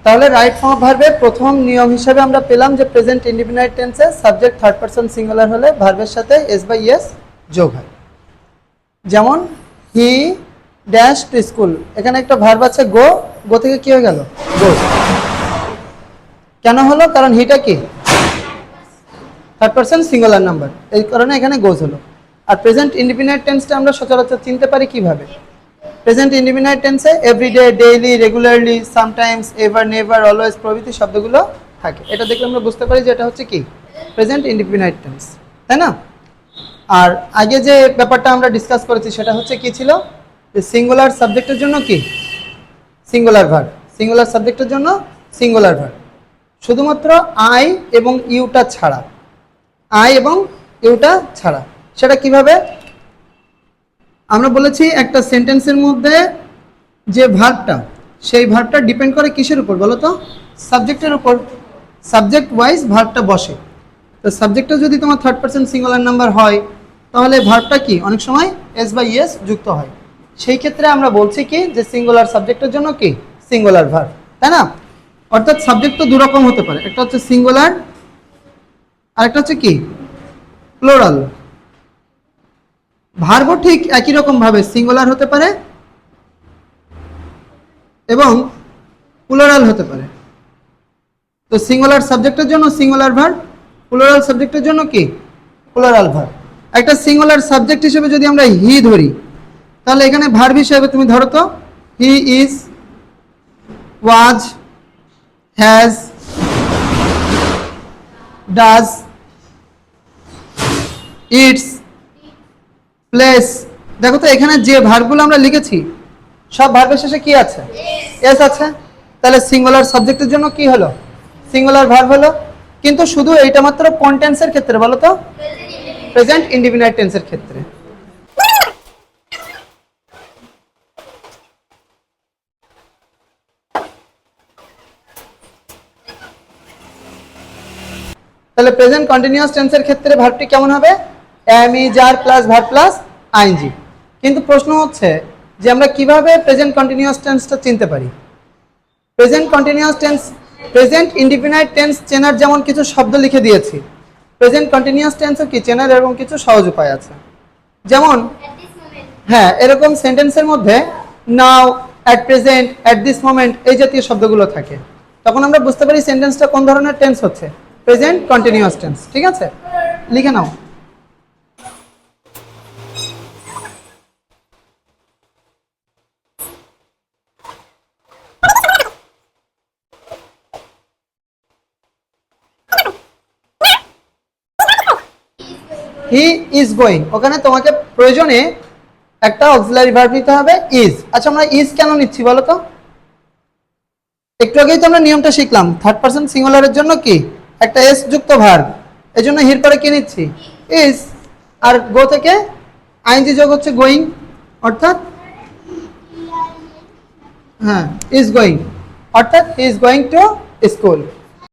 তাহলে right form of ভার্বের প্রথম নিয়ম হিসেবে আমরা পেলাম যে প্রেজেন্ট ইনডিফিনাইট টেন্সে সাবজেক্ট থার্ড পারসন সিঙ্গুলার হলে ভার্বের সাথে এস বাই এস যোগ হয়। যেমন হি ড্যাশ টু স্কুল, এখানে একটা ভার্ব আছে গো, গো থেকে কি হয়ে গেল গোজ। কেন হলো? কারণ হিটা কি থার্ড পারসন সিঙ্গুলার নাম্বার, এই কারণে এখানে গোজ হলো। আর প্রেজেন্ট ইনডিফিনাইট টেন্সটা আমরা সচরাচর চিনতে পারি কিভাবে? প্রেজেন্ট ইনডিফিনাইট টেন্সে everyday, daily, regularly, sometimes, ever, never, always প্রভৃতি শব্দগুলো থাকে। এটা দেখলে আমরা বুঝতে পারি যে এটা হচ্ছে কি প্রেজেন্ট ইনডিফিনাইট টেন্স, তাই না? আর আগে যে ব্যাপারটা আমরা ডিসকাস করেছি সেটা হচ্ছে কি ছিল, যে সিঙ্গুলার সাবজেক্টের জন্য কি সিঙ্গুলার ভার্ব, সিঙ্গুলার সাবজেক্টের জন্য সিঙ্গুলার ভার্ব, শুধুমাত্র আই এবং ইউটা ছাড়া, আই এবং ইউটা ছাড়া। সেটা কিভাবে? আমরা বলেছি একটা সেন্টেন্সের মধ্যে যে ভার্বটা, সেই ভার্বটা ডিপেন্ড করে কিসের উপর বলো তো? সাবজেক্টের উপর। সাবজেক্ট ওয়াইজ ভার্বটা বসে। তো সাবজেক্টটা যদি তোমার থার্ড পারসন সিঙ্গুলার নাম্বার হয়, তাহলে ভার্বটা কি অনেক সময় এস বাই এস যুক্ত হয়। সেই ক্ষেত্রে আমরা বলছি কি যে সিঙ্গুলার সাবজেক্টের জন্য কি সিঙ্গুলার ভার্ব, তাই না? অর্থাৎ সাবজেক্ট তো দুরকম হতে পারে, একটা হচ্ছে সিঙ্গুলার আর একটা হচ্ছে কি প্লুরাল। ভার্বও ঠিক একই রকম ভাবে সিঙ্গুলার হতে পারে এবং প্লুরাল হতে পারে। তো সিঙ্গুলার সাবজেক্টের জন্য সিঙ্গুলার ভার্ব, প্লুরাল সাবজেক্টের জন্য কি প্লুরাল ভার্ব। একটা সিঙ্গুলার সাবজেক্ট হিসেবে যদি আমরা হি ধরি, তাহলে এখানে ভার্ব হিসেবে তুমি ধরো তো he is, was, has, does, it's, place. দেখো তো এখানে যে ভার্বগুলো আমরা লিখেছি সব ভার্বের শেষে কি আছে? এস আছে। তাহলে সিঙ্গুলার সাবজেক্টের জন্য কি হলো? সিঙ্গুলার ভার্ব হলো। কিন্তু শুধু এইটা মাত্র কোন টেন্সের ক্ষেত্রে বলো তো? প্রেজেন্ট ইনডিফিনাইট টেন্সের ক্ষেত্রে। তাহলে প্রেজেন্ট কন্টিনিউয়াস টেন্সের ক্ষেত্রে ভার্বটি কেমন হবে? Am is are plus verb plus ING. কিন্তু প্রশ্ন হচ্ছে যে আমরা কিভাবে প্রেজেন্ট কন্টিনিউয়াস টেন্সটা চিনতে পারি? Present continuous tense, present indefinite tense চেনার যেমন কিছু শব্দ লিখে দিয়েছি, প্রেজেন্ট কন্টিনিউয়াস টেন্সও কি চেনার এরকম কিছু সহজ উপায় আছে। যেমন হ্যাঁ, এরকম সেন্টেন্সের মধ্যে now, at present, at this moment এই জাতীয় শব্দগুলো থাকে, তখন আমরা বুঝতে পারি সেন্টেন্সটা কোন ধরনের টেন্স হচ্ছে, প্রেজেন্ট কন্টিনিউয়াস টেন্স। ঠিক আছে, লিখে নাও। হি ইজ গোয়িং, ওখানে তোমাকে প্রয়োজনে একটা অক্সিলারি ভার্ব নিতে হবে ইজ। আচ্ছা, আমরা ইজ কেন নিচ্ছি বলো তো? একটু আগেই তো আমরা নিয়মটা শিখলাম, থার্ড পারসন সিঙ্গুলারের জন্য কি একটা এস যুক্ত ভার্ব, এই জন্য হির পরে কি নিচ্ছি? ইজ। আর গো থেকে আইএনজি যোগ হচ্ছে গোয়িং, অর্থাৎ হ্যাঁ ইজ গোয়িং, অর্থাৎ he is going to school.